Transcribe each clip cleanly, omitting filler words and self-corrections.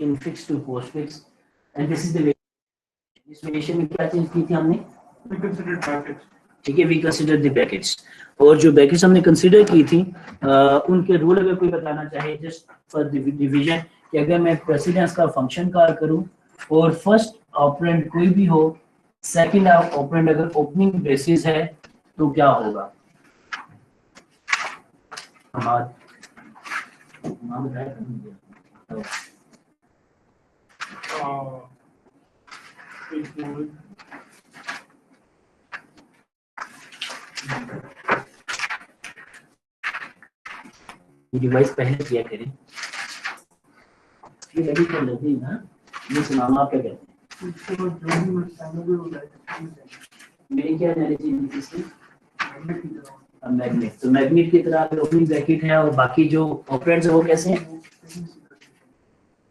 infix to postfix and this is the इस variation में क्या चेंज की थी हमने? We considered brackets. ठीक है, वी कंसिडर द ब्रैकेट्स, और जो ब्रैकेट्स हमने कंसिडर की थी उनके रूल अगर कोई बताना चाहे जस्ट फॉर डिवीजन, कि अगर मैं प्रेसिडेंस का फंक्शन कॉल करूं और फर्स्ट ऑपरेंड कोई भी हो, सेकंड ऑपरेंड अगर ओपनिंग ब्रेसेस है तो क्या होगा? ये डिवाइस पहले किया करें, ये रेडी कर लेते हैं ना, ये सुनाओ आप क्या कहते हैं? मेरी क्या एनालिसिस थी इसकी? मैग्नेट, तो मैग्नेट की तरह अगर ओपनिंग ब्रैकेट है और बाकी जो ऑपरेंड्स है वो कैसे हैं?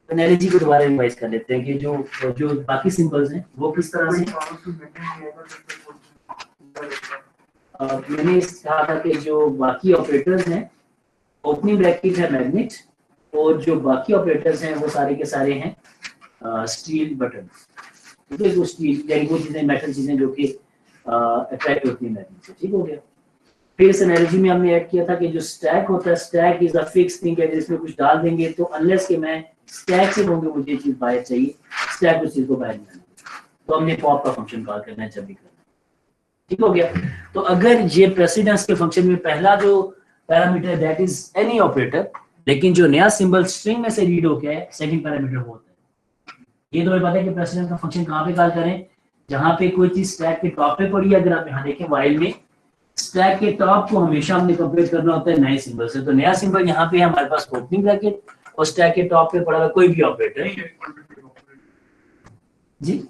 एनालिसिस को दोबारा रिवाइज कर लेते हैं कि जो बाकी सिंबल्स हैं वो किस तरह से। मैंने कहा था कि जो बाकी ऑपरेटर्स हैं, ओपनिंग ब्रैकेट है मैग्नेट, और जो बाकी ऑपरेटर्स हैं वो सारे के सारे हैं स्टील बटन, ठीक है, वो स्टील यानी वो चीजें, मेटल चीजें जो कि अट्रैक्ट होती हैं मैग्नेट से। ठीक हो गया। फिर इस एनालॉजी में हमने ऐड किया था कि जो स्टैक होता है, stack is a fix thing, है जिसमें कुछ डाल देंगे तो अनलेस कि मैं स्टैक से कहूंगा मुझे चीज बाहर चाहिए, स्टैक उस चीज को बाहर निकालना, तो हमने पॉप का फंक्शन कॉल करना है जब भी करना। ठीक हो गया। तो अगर ये प्रेसिडेंस के फंक्शन में पहला जो parameter that is any operator, लेकिन जो नया सिंबल स्ट्रिंग में से रीड हो गया है सेकंड पैरामीटर वो होता है। ये तो पता है कि प्रेसिडेंस का फंक्शन कहाँ पे कॉल करें? जहां पे कोई चीज स्टैक के टॉप पे पड़ी है। अगर आप यहाँ देखें वाइल में स्टैक के टॉप को हमेशा हमने कंपेयर करना होता है नए सिंबल से, तो नया सिंबल यहाँ पे हमारे पास ओपनिंग ब्रैकेट और स्टैक के टॉप पे पड़ा हुआ कोई भी ऑपरेटर जी,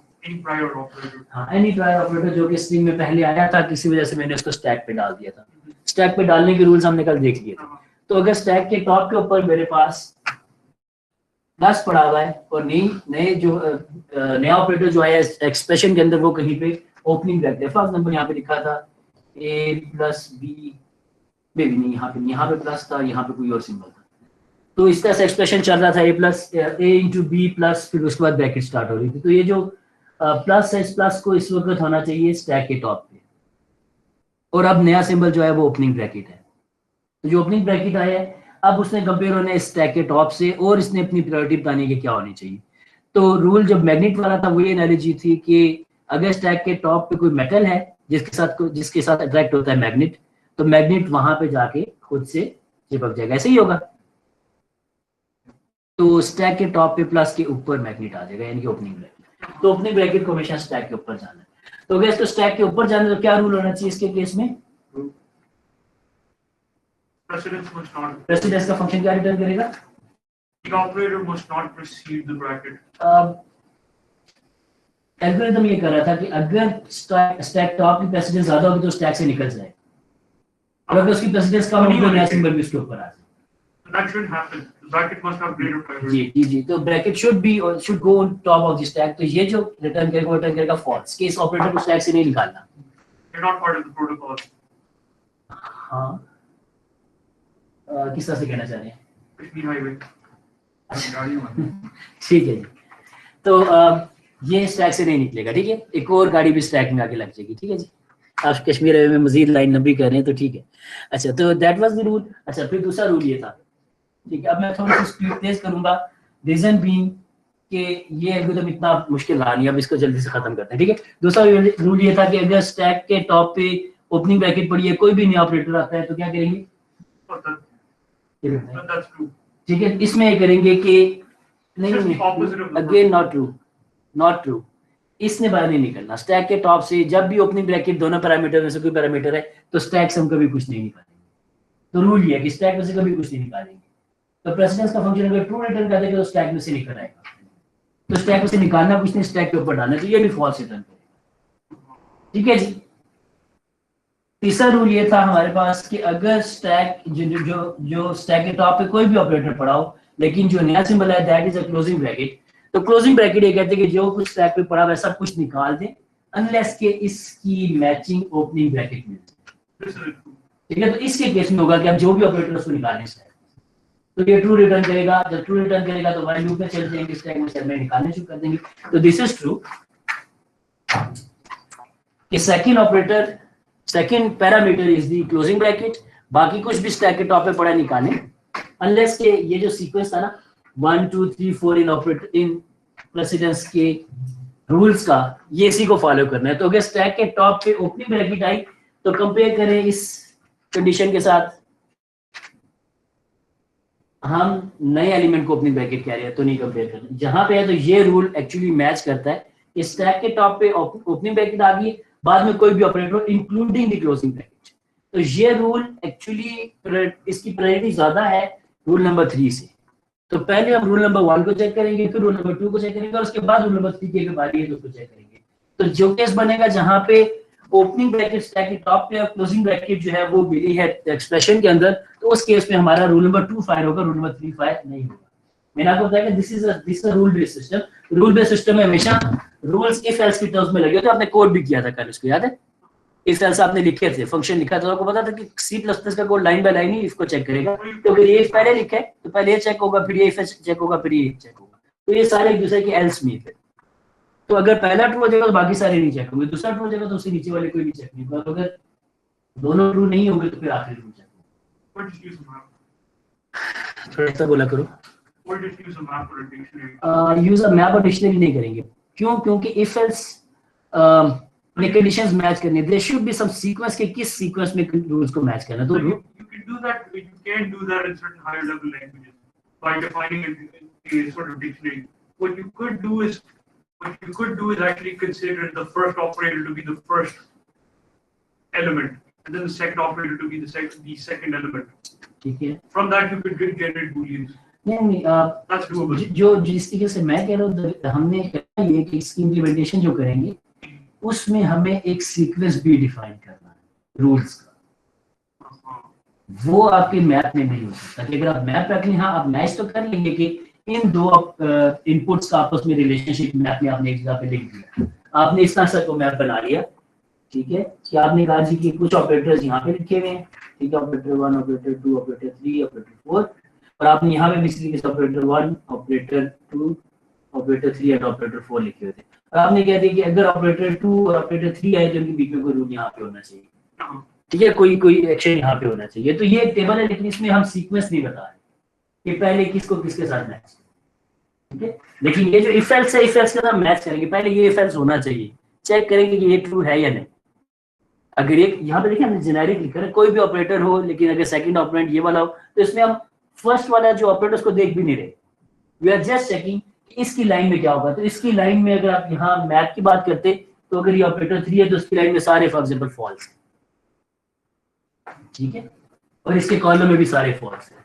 हाँ एनी प्रायर ऑपरेटर जो कि स्ट्रिंग में पहले आया था, किसी वजह से मैंने उसको स्टैक पे डाल दिया था। स्टैक पे डालने के रूल्स हमने कल देख लिए थे। तो अगर स्टैक के टॉप के ऊपर मेरे पास प्लस पड़ा हुआ है और नए जो नया ऑपरेटर जो आया एक्सप्रेशन के अंदर वो कहीं पे ओपनिंग ब्रैकेट, फॉर एग्जांपल यहाँ पे लिखा था a प्लस बी, में भी नहीं, यहाँ पे प्लस था, यहाँ पे कोई और सिंबल था, तो इस तरह से एक्सप्रेशन चल रहा था a plus a into B plus, फिर उसके बाद ब्रैकेट स्टार्ट हो रही थी। तो ये जो प्लस है, इस प्लस को इस वक्त होना चाहिए स्टैक के टॉप पे, और अब नया सिंबल जो है वो ओपनिंग ब्रैकेट है। तो जो ओपनिंग ब्रैकेट आया है, अब उसने कंपेयर होना है स्टैक के टॉप से, और इसने अपनी प्रायोरिटी बतानी है कि क्या होनी चाहिए। तो रूल जब मैग्नेट वाला था वो ये एनालॉजी थी कि अगर स्टैक के टॉप पे कोई मेटल है जिसके साथ अट्रैक्ट होता है मैग्नेट, तो मैग्नेट वहां पे जाके खुद से चिपक जाएगा, ऐसे ही होगा। तो स्टैक के टॉप पे प्लस के ऊपर मैग्नेट आ जाएगा, यानी कि ओपनिंग ब्रैकेट। तो ओपनिंग ब्रैकेट को हमेशा स्टैक के ऊपर जाना है। तो अगर इसको स्टैक के ऊपर जाना तो क्या रूल होना चाहिए इसके केस में? प्रेसिडेंस का फंक्शन क्या रिटर्न करेगा? The operator must not precede the bracket. Algorithm ये कर रहा था कि अगर स्टैक टॉप की प्रेसिडेंस ज्यादा होगी तो स्टैक से निकल जाए, और अगर उसकी प्रेसिडेंस कम होगी तो नया सिंबल भी उसके ऊपर आ जाए। That shouldn't happen. The bracket must have greater priority. जी, तो bracket should go on top of the stack। तो ये जो रिटर्न करेगा फॉल्स, कि इस ऑपरेटर को स्टैक से नहीं निकालना। They're not part of the protocol. हाँ, किस तरह से कहना चाह रहे हैं? Kashmir highway. ठीक है जी। तो ये स्टैक से नहीं निकलेगा, ठीक है। एक और गाड़ी भी स्टैक में आके लग जाएगी, ठीक है जी। आप कश्मीर हाईवे में मजीद लाइन लंबी कर रहे हैं तो ठीक है। अच्छा, तो दैट वाज द रूल। अच्छा, फिर दूसरा रूल ये था, ठीक है। अब मैं थोड़ी सी स्पीड तेज करूंगा, रीजन बीइंग कि ये एल्गोरिथम इतना मुश्किल रहा नहीं, अब इसको जल्दी से खत्म करते हैं, ठीक है। दूसरा रूल ये था कि अगर स्टैक के टॉप पे ओपनिंग ब्रैकेट पड़ी है, कोई भी नया ऑपरेटर आता है तो क्या करेंगे? ठीक है, इसमें करेंगे कि नहीं, अगेन नॉट ट्रू, इसने बाहर नहीं निकलना स्टैक के टॉप से। जब भी ओपनिंग ब्रैकेट दोनों पैरामीटर में से कोई पैरामीटर है तो स्टैक से हम कभी कुछ नहीं निकालेंगे। तो रूल ये है कि स्टैक में से कभी कुछ नहीं निकालेंगे। तो प्रेसिडेंस का फंक्शन अगर ट्रू रिटर्न करते तो स्टैक में से निकल आएगा, तो स्टैक में से निकालना कुछ नहीं, स्टैक के ऊपर डालना, तो ये भी फॉल्स रिटर्न करेगा, ठीक है जी। तीसरा रूल ये था हमारे पास कि अगर स्टैक जो स्टैक के टॉप पे कोई भी ऑपरेटर पड़ा हो, लेकिन जो नया सिंबल है that is a closing bracket, तो क्लोजिंग ब्रैकेट ये कहते हैं कि जो कुछ स्टैक पे पड़ा हुआ है सब कुछ निकाल दें अनलेस के इसकी मैचिंग ओपनिंग ब्रैकेट मिल जाए, ठीक है। तो इसके केस में होगा कि आप जो भी ऑपरेटर उसको निकालें स्टैक, तो ये ट्रू रिटर्न करेगा, जब ट्रू रिटर्न करेगा तो व्हाइल लूप में चल जाएंगे, स्टैक में से हमें निकालने शुरू कर देंगे। तो दिस इज ट्रू कि second operator, second parameter is the closing bracket, बाकी कुछ भी स्टैक के टॉप पे पड़ा निकालें, अनलेस के ये जो सीक्वेंस था ना 1 2 3 4 इन ऑपरेटर इन प्रेसिडेंस के रूल्स का, ये इसी को फॉलो करना है। तो अगर स्टैक के टॉप पे ओपनिंग ब्रैकेट आई तो कंपेयर करें इस कंडीशन के साथ, हम नए एलिमेंट को ओपनिंग ब्रैकेट कह रहे हैं तो नहीं कंपेयर करना, जहां पे है तो ये रूल एक्चुअली मैच करता है कि स्टैक के टॉप पे ओपनिंग ब्रैकेट आ गई, बाद में कोई भी operator including the closing bracket, तो ये रूल एक्चुअली इसकी प्रायोरिटी ज्यादा है रूल नंबर 3 से। तो पहले हम रूल नंबर 1 को चेक करेंगे, फिर रूल नंबर 2 को चेक करेंगे और उसके बाद रूल नंबर 3 की बारी है तो उसको चेक करेंगे। तो जो केस बनेगा जहां पे ओपनिंग ब्रैकेट स्टैक के टॉप पे और क्लोजिंग ब्रैकेट जो है वो मिली है एक्सप्रेशन के अंदर, तो उस केस में हमारा रूल नंबर 2 फायर होगा, रूल नंबर 3 फायर नहीं होगा। मैंने आपको बताया कि this is a rule based system. Rule based system में हमेशा रूल्स इफ एल्स की टर्म्स में लगे होते हैं। आपने कोड भी किया था कल, उसको याद है? इफ एल्स आपने लिखे थे, फंक्शन लिखा था, आपको पता था कि C++ का कोड लाइन बाय लाइन ही इसको चेक करेगा। तो अगर ये पहले लिखा है तो पहले ये चेक होगा, फिर ये इफ चेक होगा, फिर ये चेक होगा। तो ये सारे एक दूसरे के एल्स में थे। तो अगर पहला ट्रू हो जाएगा तो बाकी सारे नहीं चेक होंगे, दूसरा ट्रू हो जाएगा तो उससे नीचे वाले कोई भी चेक नहीं होगा। तो अगर दोनों ट्रू नहीं होंगे तो फिर आखिरी ट्रू चेक होगा। थोड़ा सा बोला करो। यूज अ मैप और डिक्शनरी नहीं करेंगे। क्यों? क्योंकि इफ एल्स में कंडीशंस मैच करनी है, there should be some sequence के किस सीक्वेंस में रूल्स को मैच करना। तो you can do that, but you can't do that in certain higher level languages by defining a sort of dictionary. What you could do is actually consider the first operator to be the first element, and then the second operator to be the second element. ठीक है, From that you could generate booleans. नहीं That's doable. जो जिस तरीके से मैं कह रहा हूँ, हमने कहा ये कि इसकी इम्प्लीमेंटेशन जो करेंगे उसमें हमें एक सीक्वेंस भी डिफाइन करना है रूल्स का, वो आपके मैप में नहीं हो सकता। कि अगर आप मैप रख लें, हाँ आप मैच तो कर लेंगे कि इन दो इनपुट्स का आपस में रिलेशनशिप मैप में आपने एक जगह पे लिख दिया, आपने इस तरह से को मैप बना लिया, ठीक है, कि आपने कहा जी कि कुछ ऑपरेटर्स यहाँ पे लिखे हुए हैं, ठीक है, ऑपरेटर 1, ऑपरेटर 2, ऑपरेटर 3, ऑपरेटर 4, और आपने यहाँ पे basically operator 1, operator 2, operator 3 and operator 4 लिखे हुए थे। और आपने कह दिया कि अगर ऑपरेटर 2 और ऑपरेटर 3 आए तो उनके बीच में कोई रूल यहाँ पे होना चाहिए, ठीक है, कोई एक्शन यहाँ पे होना चाहिए। तो ये एक टेबल है, लेकिन इसमें हम सीक्वेंस नहीं बता रहे कि पहले किसको किसके साथ मैच, ठीक है। लेकिन ये जो इफ एल्स है, इफ एल्स के साथ मैच करेंगे, पहले ये इफ एल्स होना चाहिए, चेक करेंगे कि ये ट्रू है या नहीं। अगर ये यहाँ पे देखिए हमने जेनेरिक लिखा है, कोई भी ऑपरेटर हो, लेकिन अगर सेकंड ऑपरेंट ये वाला हो तो इसमें हम फर्स्ट वाला जो ऑपरेटर उसको देख भी नहीं रहे, वी आर जस्ट चेकिंग इसकी लाइन में क्या होगा। तो इसकी लाइन में अगर आप यहाँ मैप की बात करते तो अगर ये ऑपरेटर 3 है तो उसकी लाइन में सारे फॉर एग्जांपल फॉल्स है, ठीक है, और इसके कॉलम में भी सारे फॉल्स है,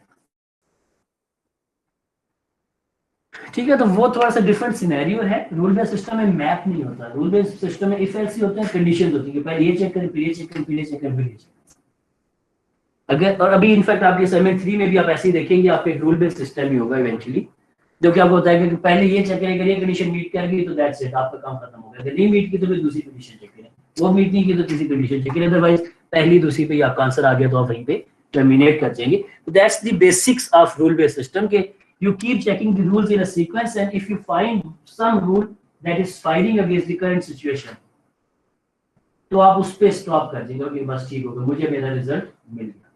ठीक है। तो वो थोड़ा सा डिफरेंट सिनेरियो है। रूल बेस्ड सिस्टम में मैप नहीं होता, रूल बेस्ड सिस्टम में इफ एल्स ही होते हैं, कंडीशंस होती है, पहले ये चेक करें, फिर ये चेक करें, फिर ये चेक करें, फिर ये चेक। अगर और अभी इनफैक्ट आपके असाइनमेंट 3 में भी आप ऐसे ही देखेंगे, आपका एक रूल बेस्ड सिस्टम ही होगा इवेंचुअली, जो क्या होता है कि पहले ये चेक करें, अगर ये कंडीशन मीट कर गई तो दैट्स इट, आपका काम खत्म हो गया। अगर नहीं मीट की तो फिर दूसरी कंडीशन चेक करें, वो मीट नहीं की तो तीसरी कंडीशन चेक करें, अदरवाइज पहली दूसरी पे आपका आंसर आ गया तो आप वहीं पे टर्मिनेट कर जाएंगे। That's the basics of rule based system के you keep checking the rules in a sequence, and if you find some rule that is fighting against the current situation तो आप उस पे स्टॉप कर देंगे कि बस ठीक हो गया, मुझे मेरा रिजल्ट मिल गया,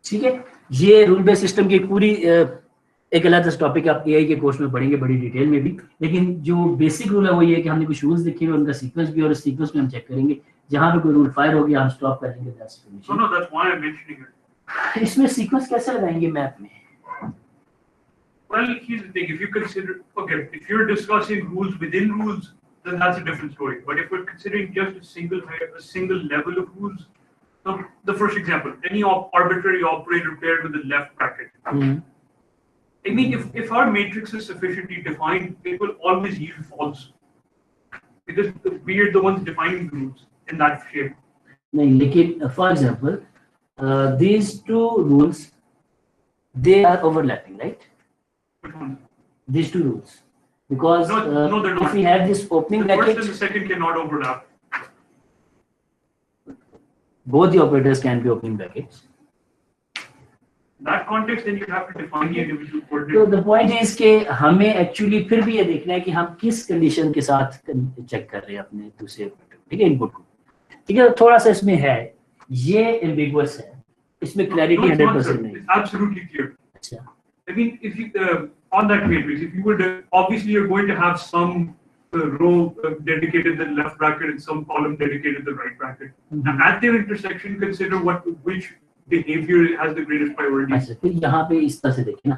ठीक है। ये रूल बेस्ड सिस्टम की पूरी एक अलग टॉपिक आप एआई के कोर्स में पढ़ेंगे बड़ी डिटेल में भी, लेकिन जो बेसिक रूल है वो ये है कि हमने कुछ रूल्स लिखे हुए, उनका सीक्वेंस भी, और उस सीक्वेंस में हम चेक करेंगे, जहां पे कोई रूल फायर हो गया हम स्टॉप कर देंगे। that's why I'm mentioning it. इसमें सीक्वेंस कैसे लगाएंगे मैप में? Well, here's the thing. If you consider, okay, if you're discussing rules within rules, then that's a different story. But if we're considering just a single level of rules, so the first example, any arbitrary operator paired with a left bracket. I mean, if our matrix is sufficiently defined, it will always yield false, because we are the ones defining the rules in that shape. नहीं, लेकिन for example, these two rules, they are overlapping, right? These two rules, because no, they're not. if we have this opening the bracket, first and the second cannot overlap. Both the operators can be opening brackets. that context, then you have to define the individual तो coordinate. The point is कि हमें actually फिर भी ये देखना है कि हम किस कंडीशन के साथ चेक कर रहे हैं अपने दूसरे ठीक है इनपुट को, ठीक है। थोड़ा सा इसमें है ये एम्बिगुअस है, इसमें clarity No, it's not, 100% sir. नहीं। It's absolutely clear. अच्छा I mean, if you on that matrix, if you would obviously you're going to have some row dedicated to the left bracket and some column dedicated to the right bracket. Mhm. And at their intersection, consider which behavior has the greatest priority. अच्छा, फिर यहाँ पे इस तरह से देखें ना,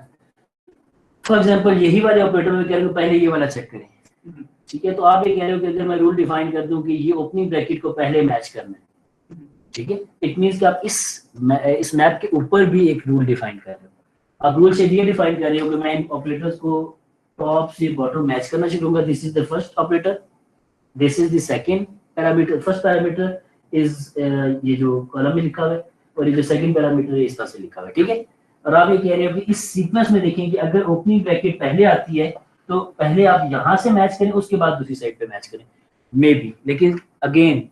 for example यही वाले ऑपरेटर में कह रहे हो पहले ये वाला चेक करें, Mhm. ठीक है। तो आप ये कह रहे हो कि अगर मैं रूल डिफाइन कर दूं कि ये ओपनिंग ब्रैकेट को पहले मैच करना है, ठीक है, इट मींस कि आप इस मैप के ऊपर भी एक रूल डिफाइन कर रहे हो। आप रूल से ये डिफाइन कर रहे हो कि मैं इन ऑपरेटर्स को टॉप से बॉटम मैच करना शुरू करूंगा। This is the first operator, this is the second parameter, first parameter is ये जो कॉलम में लिखा हुआ है और ये जो सेकंड पैरामीटर है इस तरह से लिखा हुआ है, ठीक है। और आप ये कह रहे हो कि इस सीक्वेंस में देखें कि अगर ओपनिंग ब्रैकेट पहले आती है तो पहले आप यहाँ से मैच करें, उसके बाद दूसरी साइड पे मैच करें, मे बी। लेकिन again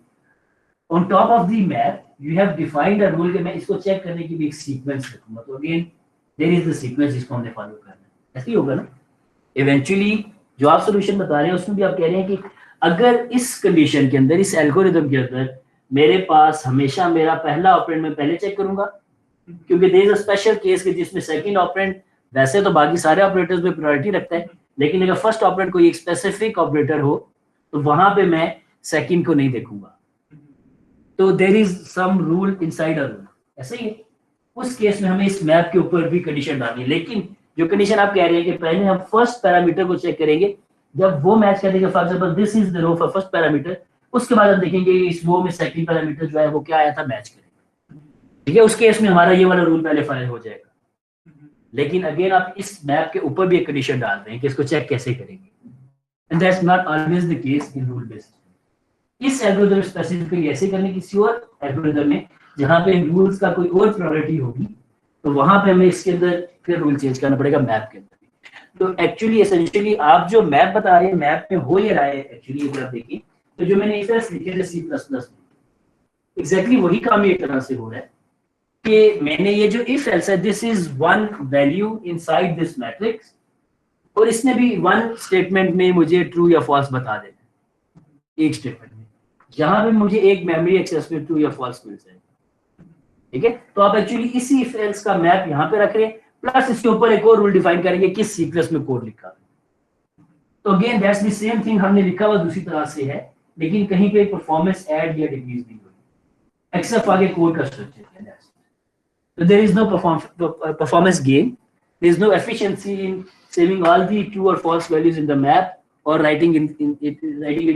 on top of the map you have defined a rule कि मैं इसको चेक करने की भी एक सीक्वेंस रखूंगा। तो again there is the sequence जिसको हमने फॉलो करना है, ऐसे ही होगा ना। इवेंचुअली जो आप सॉल्यूशन बता रहे हैं उसमें भी आप कह रहे हैं कि अगर इस कंडीशन के अंदर, इस एल्गोरिथम के अंदर मेरे पास हमेशा मेरा पहला ऑपरेंड मैं पहले चेक करूंगा, क्योंकि there is a special case कि जिसमें सेकंड ऑपरेंड वैसे तो बाकी सारे ऑपरेटर्स में प्रायोरिटी रखता है, लेकिन अगर फर्स्ट ऑपरेंड कोई एक स्पेसिफिक ऑपरेटर हो तो वहां पे मैं सेकंड को नहीं देखूंगा। तो there is some rule inside a rule, ऐसे ही है। उस केस में हमें इस मैप के ऊपर भी कंडीशन डालनी है, लेकिन जो कंडीशन आप कह रहे हैं कि पहले हम फर्स्ट पैरामीटर को चेक करेंगे, जब वो मैच करेंगे, for example this is the row for first parameter, उसके बाद हम देखेंगे इस रो में सेकंड पैरामीटर जो है वो क्या आया था, मैच करेंगे, ठीक है। उस केस में हमारा ये वाला रूल पहले फाइल हो जाएगा। लेकिन अगेन आप इस मैप के ऊपर भी एक कंडीशन डाल रहे हैं कि इसको चेक कैसे करेंगे, and that's not always the case in rule based. इस एल्गोरिथम स्पेसिफिकली ऐसे करने किसी और एल्गोरिथम में जहां पे रूल्स का कोई और प्रायोरिटी होगी, तो वहां पे हमें इसके अंदर फिर रूल चेंज करना पड़ेगा मैप के अंदर। तो एक्चुअली एसेंशियली आप जो मैप बता रहे हैं, मैप में हो ये रहा है एक्चुअली, अगर आप देखिए तो जो मैंने इस तरह से लिखे थे C++ में, एग्जैक्टली वही काम ये तरह से हो रहा है कि मैंने ये जो इफ एल्स है, this is one value inside this matrix, और इसने भी वन स्टेटमेंट में मुझे ट्रू या फॉल्स बता देना है, एक स्टेटमेंट में, जहां पे मुझे एक मेमोरी एक्सेस में ट्रू या फॉल्स मिल जाए, ठीक है। तो आप एक्चुअली इसी इफ एल्स का मैप यहाँ पे रख रहे हैं, प्लस इसके ऊपर एक और रूल डिफाइन करेंगे किस सीक्वेंस में कोड लिखा है। तो again that's the same thing हमने लिखा हुआ दूसरी तरह से है, लेकिन कहीं पे परफॉर्मेंस ऐड या डिक्रीज नहीं होगी, एक्सेप्ट आगे कोड का स्ट्रक्चर है। So there is no performance gain. There is no efficiency in saving all the true or false values in the map or writing it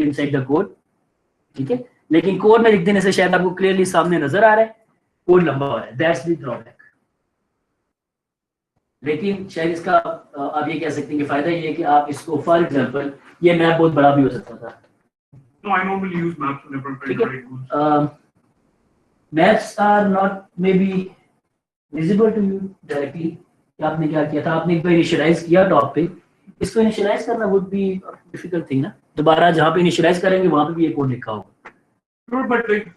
inside the code. ठीक है, लेकिन code में लिख देने से शायद आपको क्लियरली सामने नजर आ रहा है, कोड लंबा हो रहा है, दैट्स द ड्रॉबैक। लेकिन शायद इसका आप ये कह सकते हैं कि फायदा ये है कि आप इसको, फॉर एग्जांपल ये मैप बहुत बड़ा भी हो सकता था। No, I normally use maps whenever I'm trying to write rules. Maps are not maybe visible to you directly। कि आपने क्या किया था, आपने एक बार इनिशियलाइज किया टॉप पे, इसको इनिशियलाइज करना वुड बी डिफिकल्ट थिंग ना, दोबारा जहाँ पे इनिशियलाइज करेंगे वहाँ पे भी ये कोड लिखा होगा। Sure, but like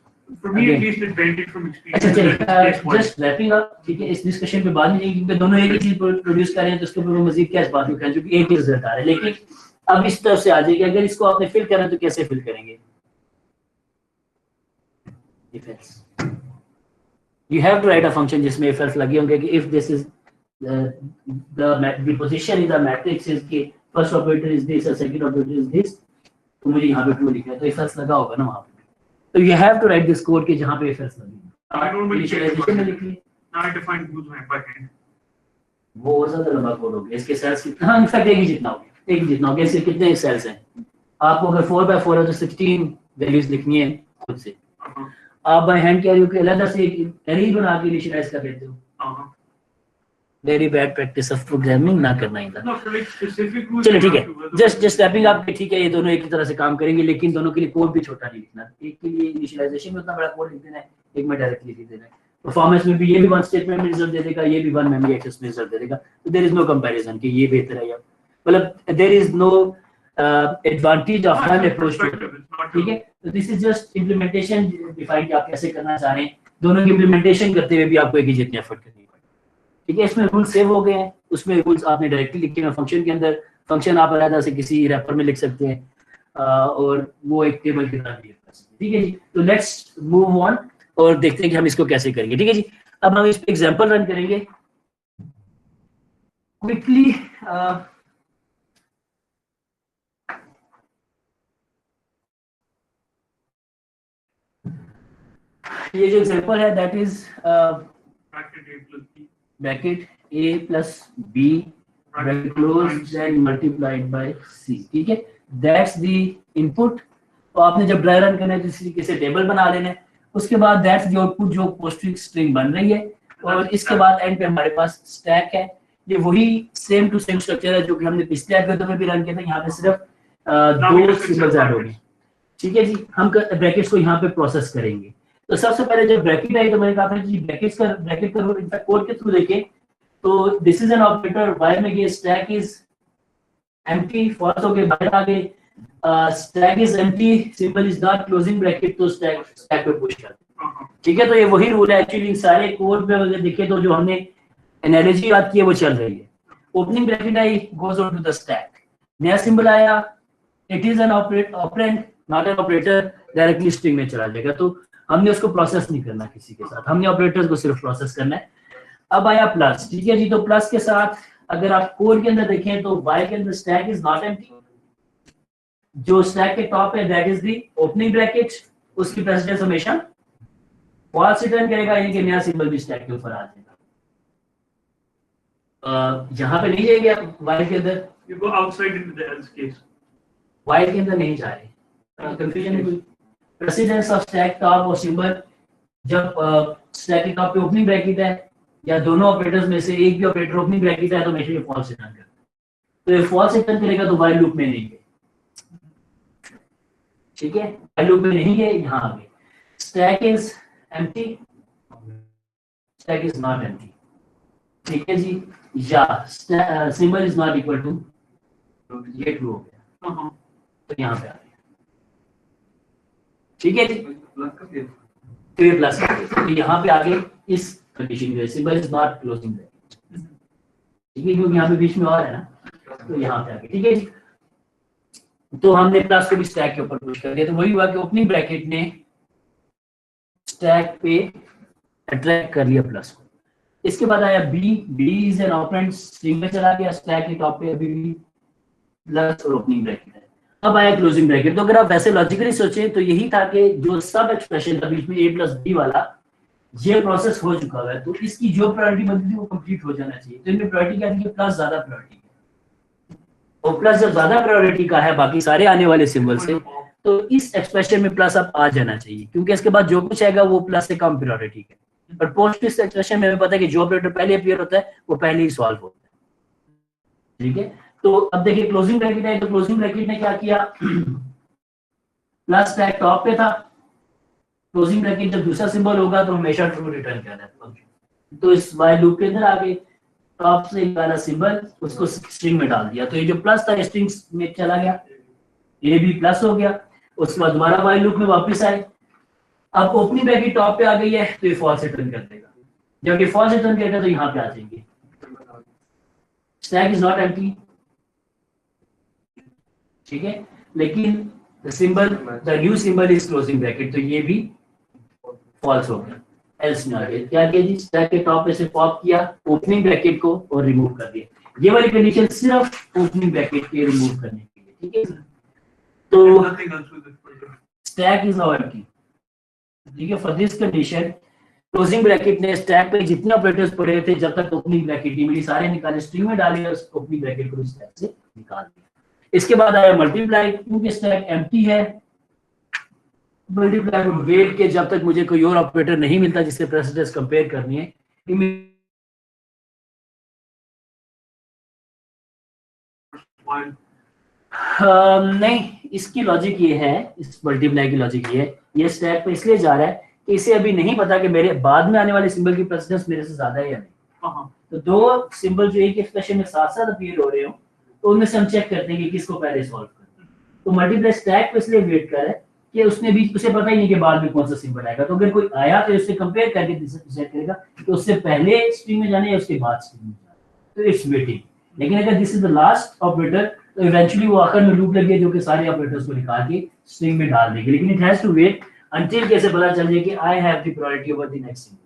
for me Again. at least it varied from अच्छा experience. चलिए, जस्ट रैपिंग अप, ठीक है। इस डिस्कशन पे बाद में जाएंगे क्योंकि दोनों एक ही चीज प्रोड्यूस कर रहे हैं, तो उसके ऊपर मजीद क्या इस बात में जो कि एक ही रिजल्ट आ रहा है। लेकिन अब इस तरफ से आ जाएगी, अगर इसको आपने फिल करना तो कैसे फिल करेंगे? if else you have to write a function जिसमें if else लगे होंगे कि if this is the position in the matrix is कि first operator is this और second operator is this, तो मुझे यहाँ पे true लिखना है, तो if else लगा होगा ना वहाँ पे, तो you have to write this code कि जहाँ पे if else लगे। I normally initialization में लिखिए, I define rules by hand. वो और ज्यादा लंबा कोड हो गया, इसके सेल्स कितना, हाँ इनफैक्ट एक ही जितना हो गया, एक ही जितना हो गया। इसके कितने सेल्स हैं, आपको अगर 4x4 है तो 16 वैल्यूज लिखनी है खुद से। आप बाय हैंड क्या हो कि अलग से एक एरे बना के इनिशियलाइज कर देते हो। Very bad practice of programming, ना करना ही था। चलिए ठीक है, जस्ट रैपिंग अप, ठीक है, ये दोनों एक ही तरह से काम करेंगे, लेकिन दोनों के लिए कोड भी छोटा नहीं लिखना। एक के लिए इनिशियलाइजेशन में उतना बड़ा कोड लिख देना है, एक में डायरेक्टली लिख देना है। परफॉर्मेंस में भी ये भी वन स्टेटमेंट में रिजल्ट दे देगा, ये भी वन मेमोरी एक्सेस में रिजल्ट दे देगा। तो देयर इज नो कंपैरिजन कि ये बेहतर है या, मतलब there is no advantage of one approach two, ठीक है। तो this is just implementation define कि आप कैसे करना चाह रहे हैं, दोनों की इंप्लीमेंटेशन करते हुए भी आपको एक ही जितनी एफर्ट करनी पड़ेगी। ठीक है, इसमें रूल सेव हो गए हैं, उसमें रूल्स आपने डायरेक्टली लिखे हैं फंक्शन के अंदर, फंक्शन आप अलग से किसी रैपर में लिख सकते हैं और वो एक टेबल की तरह बिहेव कर सकते हैं। ठीक है जी, तो लेट्स मूव ऑन और देखते हैं कि हम इसको कैसे करेंगे। ठीक है जी, अब हम इस पे एग्जांपल रन करेंगे क्विकली। ये जो एग्जांपल है that is bracket a plus b bracket close and multiplied by c। ठीक है, दैट्स द इनपुट। तो आपने जब ड्राई रन करना है तो इस तरीके से टेबल बना लेना है, उसके बाद दैट्स द आउटपुट जो पोस्टफिक्स स्ट्रिंग बन रही है, और इसके बाद एंड पे हमारे पास स्टैक है। ये वही सेम टू सेम स्ट्रक्चर है जो कि हमने पिछले एपिसोड में भी रन किया था, यहाँ पे सिर्फ दो सिंबल्स ऐड हो गए। ठीक है जी, हम ब्रैकेट्स को यहाँ पे प्रोसेस करेंगे। तो सबसे पहले जब ब्रैकेट आई तो मैंने कहा था जी ब्रैकेट का इनफैक्ट कोड के थ्रू देखें तो this is an operator, while में ये स्टैक इज एम्प्टी, फॉल्स हो गए, बाहर आ गए, stack is empty, symbol is not closing bracket, तो स्टैक पे पुश कर। ठीक है, तो ये वही रूल है एक्चुअली सारे कोड में अगर देखें तो जो हमने एनालॉजी याद की है वो चल रही है। Opening bracket I goes on to the stack, नया सिंबल आया, it is an operand not an operator, directly string में चला जाएगा। तो हमने उसको प्रोसेस नहीं करना किसी के साथ, हमने ऑपरेटर्स को सिर्फ प्रोसेस करना है। अब आया प्लस। ठीक है जी, तो प्लस के साथ अगर आप कोड के अंदर देखें तो वाई के अंदर स्टैक इज नॉट एम्प्टी, जो स्टैक के टॉप है that is the opening bracket, उसकी प्रेसिडेंस हमेशा फॉल्स रिटर्न करेगा, यानी कि नया सिंबल भी स्टैक के ऊपर आ जाएगा। यहाँ पे नहीं जाएंगे आप वाइल के अंदर, you go outside into the else case, while के अंदर नहीं जा रहे, कंफ्यूजन है कोई। प्रेसिडेंस ऑफ स्टैक टॉप और सिंबल, जब स्टैक के टॉप पे ओपनिंग ब्रैकेट है या दोनों ऑपरेटर्स में से एक भी ऑपरेटर ओपनिंग ब्रैकेट है तो हमेशा ये फॉल्स रिटर्न करेगा। तो ये फॉल्स रिटर्न करेगा तो वाइल लूप में नहीं गए। ठीक है, वाइल लूप में नहीं गए, यहाँ आ गए। Stack is empty, stack is not empty. ठीक है जी, या symbol is not equal to, ये ट्रू हो गया तो यहाँ पे आ गया। ठीक है जी, तो ये प्लस तो यहाँ पे आगे इस कंडीशन में symbol is not closing bracket. ठीक है, क्योंकि यहाँ पे बीच में और है ना, तो यहाँ पे आगे। ठीक है जी, तो हमने प्लस को भी स्टैक के ऊपर पुश कर दिया, तो वही हुआ कि ओपनिंग ब्रैकेट ने स्टैक पे अट्रैक्ट कर लिया प्लस को। इसके बाद आया B, B is an operand, string में चला गया, स्टैक के टॉप पे अभी भी प्लस और ओपनिंग ब्रैकेट है। अब आया क्लोजिंग ब्रैकेट। तो अगर आप वैसे लॉजिकली सोचें तो यही था कि जो सब एक्सप्रेशन था बीच में a प्लस बी वाला, ये प्रोसेस हो चुका हुआ है, तो इसकी जो प्रायोरिटी बनती थी वो कंप्लीट हो जाना चाहिए। तो इनमें प्रायोरिटी क्या थी, प्लस ज्यादा प्रायोरिटी है, और प्लस जब ज्यादा प्रायोरिटी का है बाकी सारे आने वाले सिंबल से, तो इस एक्सप्रेशन में प्लस अब आ जाना चाहिए, क्योंकि इसके बाद जो कुछ आएगा वो प्लस से कम प्रायोरिटी है। पर पोस्ट इस एक्सप्रेशन में हमें पता है कि जो ऑपरेटर पहले अपीयर होता है वो पहले ही सॉल्व होता है। ठीक है, तो अब देखिए क्लोजिंग ब्रैकेट है, तो क्लोजिंग ब्रैकेट ने क्या किया, प्लस स्टैक टॉप पे था, क्लोजिंग ब्रैकेट जब दूसरा सिंबल होगा तो हमेशा ट्रू रिटर्न करना है। तो इस वाइल लूप के अंदर आगे टॉप से वाला सिंबल उसको स्ट्रिंग में डाल दिया, तो ये जो प्लस था स्ट्रिंग में चला गया, ये भी प्लस हो गया। उसके बाद दोबारा वाइल लूप में वापस आए, अब ओपनिंग ब्रैकेट टॉप पे आ गई है तो ये फॉल्स रिटर्न कर देगा, जब ये फॉल्स रिटर्न करेगा तो यहाँ पे आ जाएंगे स्टैक इज नॉट एम्प्टी। ठीक है, लेकिन the symbol, the new symbol is closing bracket, तो ये भी फॉल्स हो गया, एल्स में आ गया। क्या किया जी, स्टैक के टॉप पे से पॉप किया ओपनिंग ब्रैकेट को और रिमूव कर दिया। ये वाली कंडीशन सिर्फ ओपनिंग ब्रैकेट के रिमूव करने के लिए। ठीक है, तो स्टैक इज नाउ एम्प्टी। ठीक है, for this condition closing bracket ने स्टैक पे जितने ऑपरेटर्स पड़े थे जब तक ओपनिंग ब्रैकेट नहीं मिली सारे निकाले, स्ट्रिंग में डाले और ओपनिंग ब्रैकेट को स्टैक से निकाल दिया। इसके बाद आया मल्टीप्लाई, क्योंकि स्टैक एम्प्टी है, मल्टीप्लाई वेट के जब तक मुझे कोई और ऑपरेटर नहीं मिलता जिससे प्रेसिडेंस कंपेयर करनी है। नहीं, इसकी लॉजिक ये है, इस मल्टीप्लाई की लॉजिक ये है, ये स्टैक पे इसलिए जा रहा है कि इसे अभी नहीं पता कि मेरे बाद में आने वाले सिंबल की प्रेसिडेंस मेरे से ज्यादा है या नहीं। तो दो सिंबल जो एक एक्सप्रेशन में साथ साथ अपीयर हो रहे हो तो उनमें से हम चेक करते हैं कि किसको पहले सॉल्व करना है। तो मल्टीप्लाई स्टैक पे इसलिए वेट कर रहा है कि उसने भी, उसे पता ही नहीं कि बाद में कौन सा सिंबल आएगा। तो अगर कोई आया तो उससे कंपेयर करके डिसाइड करेगा कि उससे पहले स्ट्रिंग में जाना है या उसके बाद स्ट्रिंग में जाना है। तो इट्स वेटिंग। लेकिन अगर this is the last operator तो इवेंचुअली वो आखिर में लूप लगी जो कि सारे ऑपरेटर्स को निकाल के स्ट्रिंग में डाल देगी। लेकिन it has to wait until कैसे पता चल जाए कि I have the priority over the next symbol.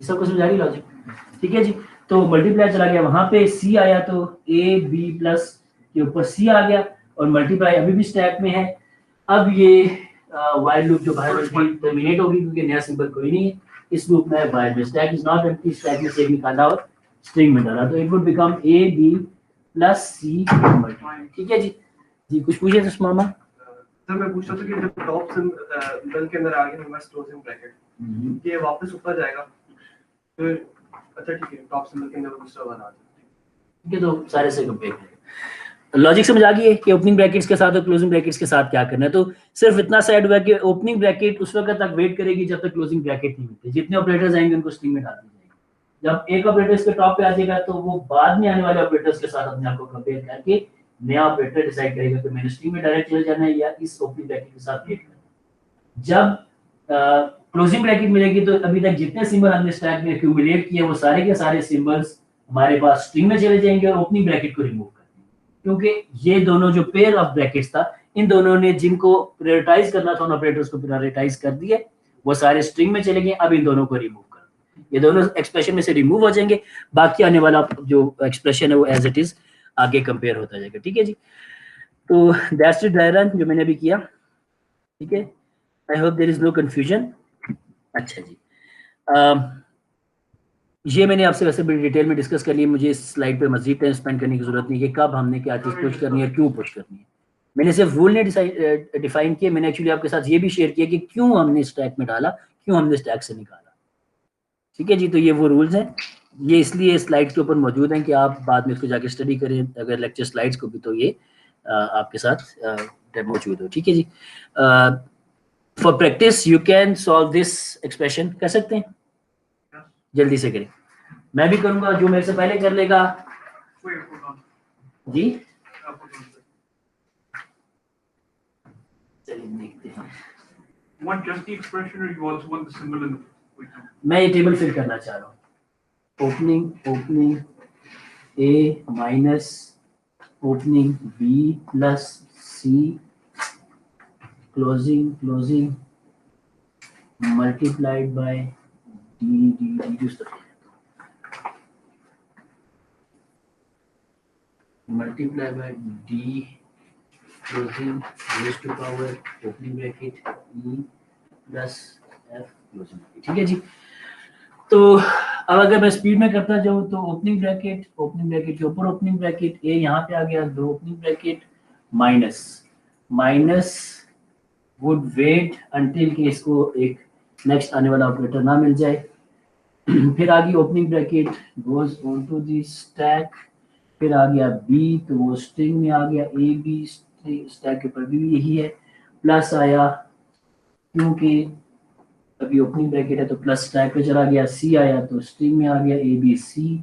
सबको समझ आ गई लॉजिक? ठीक है जी। तो मल्टीप्लाई चला गया, वहां पे सी आया तो ए बी प्लस के ऊपर सी आ गया और मल्टीप्लाई अभी भी स्टैक में है। अब ये वाइल लूप जो बाहर टर्मिनेट होगी क्योंकि नया सिंबल कोई नहीं है इस लूप में। वाइल में stack is not empty, stack में से निकाला और स्ट्रिंग में डाला तो it would become A B plus C multiply. ठीक है जी। जी कुछ पूछे तो मामा? सर मैं पूछ रहा था कि जब टॉप सिंबल के अंदर आ गया हमारा क्लोजिंग ब्रैकेट ये वापस ऊपर जाएगा फिर? अच्छा ठीक है, टॉप सिंबल के अंदर दूसरा वाला आ जाए। ठीक है, तो सारे से कंपेयर करें। लॉजिक समझ आ गई है कि ओपनिंग ब्रैकेट्स के साथ और क्लोजिंग ब्रैकेट्स के साथ क्या करना है। तो सिर्फ इतना साइड हुआ कि ओपनिंग ब्रैकेट उस वक्त तक वेट करेगी जब तक क्लोजिंग ब्रैकेट नहीं मिलती। जितने ऑपरेटर्स आएंगे उनको स्ट्रिंग में डाल दी जाएगी। जब एक ऑपरेटर इसके टॉप पे आ जाएगा तो वो बाद में आने वाले ऑपरेटर्स के साथ अपने आप को कंपेयर करके नया ऑपरेटर डिसाइड करेगा कि मैंने स्ट्रिंग में डायरेक्ट चले जाना है या इस ओपनिंग ब्रैकेट के साथ वेट करना है। जब क्लोजिंग ब्रैकेट मिलेगी तो अभी तक जितने सिंबल हमने स्टैक में एक्यूमुलेट किए वो सारे के सारे सिंबल्स हमारे पास स्ट्रिंग में चले जाएंगे और ओपनिंग ब्रैकेट को रिमूव कर देंगे। क्योंकि ये दोनों जो पेयर ऑफ ब्रैकेट्स था इन दोनों ने जिनको प्रायोरिटाइज करना था उन ऑपरेटर्स को प्रायोरिटाइज कर दिए, वो सारे स्ट्रिंग में चले गए। अब इन दोनों को रिमूव कर, ये दोनों एक्सप्रेशन में से रिमूव हो जाएंगे। बाकी आने वाला जो एक्सप्रेशन है वो एज इट इज आगे कंपेयर होता जाएगा। ठीक है जी। तो दैट्स द डायग्राम जो मैंने अभी किया। ठीक है, I hope there is no confusion. अच्छा जी, ये मैंने आपसे वैसे बड़ी डिटेल में डिस्कस कर लिया। मुझे इस स्लाइड पे मजीद टाइम स्पेंड करने की जरूरत नहीं है कि कब हमने क्या चीज़ पुश करनी है, क्यों पुश करनी है। मैंने सिर्फ रूल ने डिफाइन किया। मैंने एक्चुअली आपके साथ ये भी शेयर किया कि क्यों हमने स्टैक में डाला, क्यों हमने स्टैक से निकाला। ठीक है जी। तो ये वो रूल्स हैं, ये इसलिए स्लाइड्स के ऊपर मौजूद हैं कि आप बाद में इसको जाके स्टडी करें अगर लेक्चर स्लाइड्स को भी, तो ये आपके साथ मौजूद हो। ठीक है जी। For practice you can solve this expression, कर सकते हैं, जल्दी से करें। मैं भी करूंगा, जो मेरे से पहले कर लेगा जी। चलिए देखते हैं। Want just the expression or you also want the symbol in the मैं ये टेबल फिल करना चाह रहा हूँ। Opening A minus opening B plus C closing multiplied by D multiply by d closing raised to power opening bracket e plus f closing bracket। ठीक है जी। तो अब अगर मैं स्पीड में करता जाऊँ तो ओपनिंग ब्रैकेट के ऊपर ओपनिंग ब्रैकेट ए यहाँ पे आ गया, दो opening bracket minus would wait until कि इसको एक नेक्स्ट आने वाला ऑपरेटर ना मिल जाए। फिर आ गई opening bracket goes on to the stack, फिर आ गया बी तो वो स्ट्रिंग में आ गया, ए बी स्टैक के ऊपर भी यही है, प्लस आया क्योंकि अभी ओपनिंग ब्रैकेट है तो प्लस स्टैक पे चला गया, सी आया तो स्ट्रिंग में आ गया, ए बी सी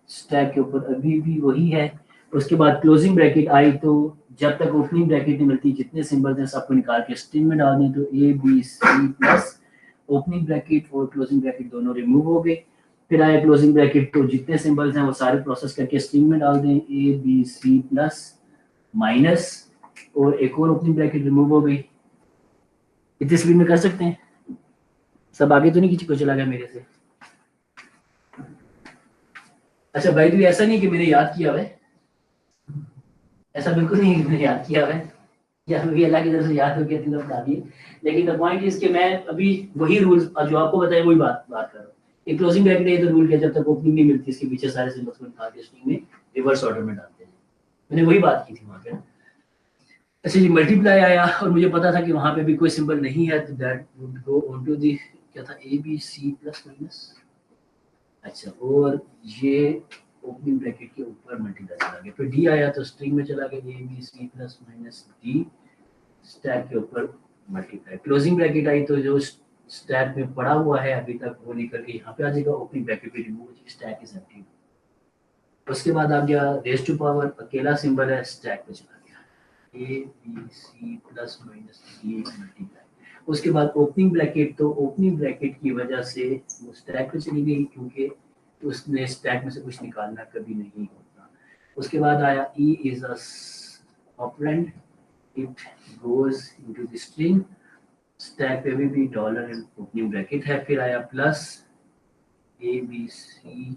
स्टैक के ऊपर अभी भी वही है। उसके बाद क्लोजिंग ब्रैकेट आई तो जब तक ओपनिंग ब्रैकेट नहीं मिलती जितने सिंबल्स हैं सबको निकाल के स्ट्रिंग में डाल दें तो A B C plus opening bracket और क्लोजिंग ब्रैकेट दोनों रिमूव हो गए। फिर आया क्लोजिंग ब्रैकेट तो जितने सिंबल्स हैं वो सारे प्रोसेस करके स्ट्रिंग में डाल दें, A B C plus minus और एक और ओपनिंग ब्रैकेट रिमूव हो गई। इतनी स्पीड में कर सकते हैं सब? आगे तो नहीं किसी को चला गया मेरे से? अच्छा भाई, तो ऐसा नहीं कि मैंने याद किया है, ऐसा बिल्कुल नहीं मैंने याद किया है, या भी अल्लाह की तरफ से याद हो गया तो बता दिए। लेकिन द पॉइंट इज कि मैं अभी वही रूल्स जो आपको बताया वही बात कर रहा हूँ। एक क्लोजिंग ब्रैकेट है तो रूल क्या, जब तक ओपनिंग नहीं मिलती इसके पीछे सारे सिंबल्स को निकाल के स्ट्रिंग में रिवर्स ऑर्डर में डालते हैं। मैंने वही बात की थी वहाँ पे। अच्छा जी, मल्टीप्लाई आया और मुझे पता था कि वहाँ पे भी कोई सिंबल नहीं है तो that would go on to the क्या था, A B C plus minus. अच्छा, और ये ओपनिंग ब्रैकेट के ऊपर मल्टीप्लाई चला गया, फिर डी आया तो स्ट्रिंग में चला गया, A B C plus minus D stack के ऊपर मल्टीप्लाई। क्लोजिंग ब्रैकेट आई तो जो स्टैक में पड़ा हुआ है अभी तक वो निकल के यहाँ पे आ जाएगा, ओपनिंग ब्रैकेट भी रिमूव हो जाएगी, स्टैक इज एम्प्टी। उसके बाद आ गया रेज टू पावर, अकेला सिंबल है, स्टैक पे चला गया। A B C plus minus D multiply, उसके बाद ओपनिंग ब्रैकेट, तो ओपनिंग ब्रैकेट की वजह से वो स्टैक पे चली गई क्योंकि उसने स्टैक में से कुछ निकालना कभी नहीं होता। उसके बाद आया E is a operand, it goes into the string, stack पे भी डॉलर एंड ओपनिंग ब्रैकेट है, फिर आया plus A B C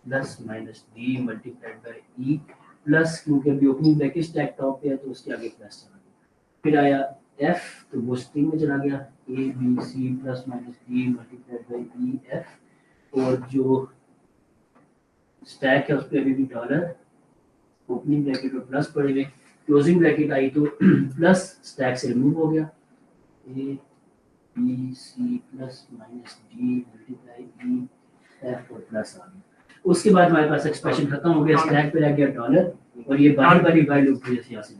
plus minus D multiplied by E plus, क्योंकि अभी ओपनिंग ब्रैकेट स्टैक टॉप पे है तो उसके आगे प्लस चला गया, फिर आया एफ तो वो स्ट्रिंग में चला गया, A B C plus minus D multiplied by E F, और जो स्टैक है उस पर अभी भी डॉलर, ओपनिंग ब्रैकेट में प्लस पड़े हुए, क्लोजिंग ब्रैकेट आई तो प्लस स्टैक से रिमूव हो गया, A B C plus minus D multiply E F और प्लस आ गया। उसके बाद हमारे पास एक्सप्रेशन खत्म हो गया, स्टैक पे रह गया डॉलर और ये बारी बारी वाइल लूप जैसे यहाँ से।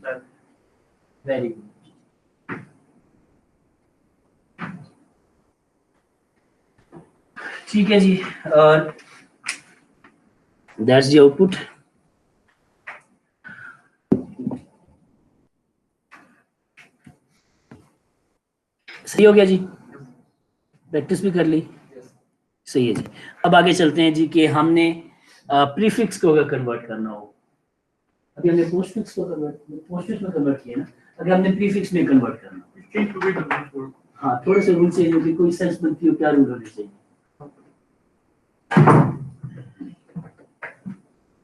वेरी गुड, ठीक है जी, और दैट्स द आउटपुट। सही हो गया जी, प्रैक्टिस भी कर ली, सही है जी। अब आगे चलते हैं जी कि हमने प्रीफिक्स को अगर कन्वर्ट करना हो, अभी हमने पोस्टफिक्स को पोस्टफिक्स में कन्वर्ट किया ना, अगर हमने प्रीफिक्स में कन्वर्ट करना हो, हाँ थोड़े से रूल चाहिए कि कोई सेंस बनती हो, क्या रूल होने चाहिए।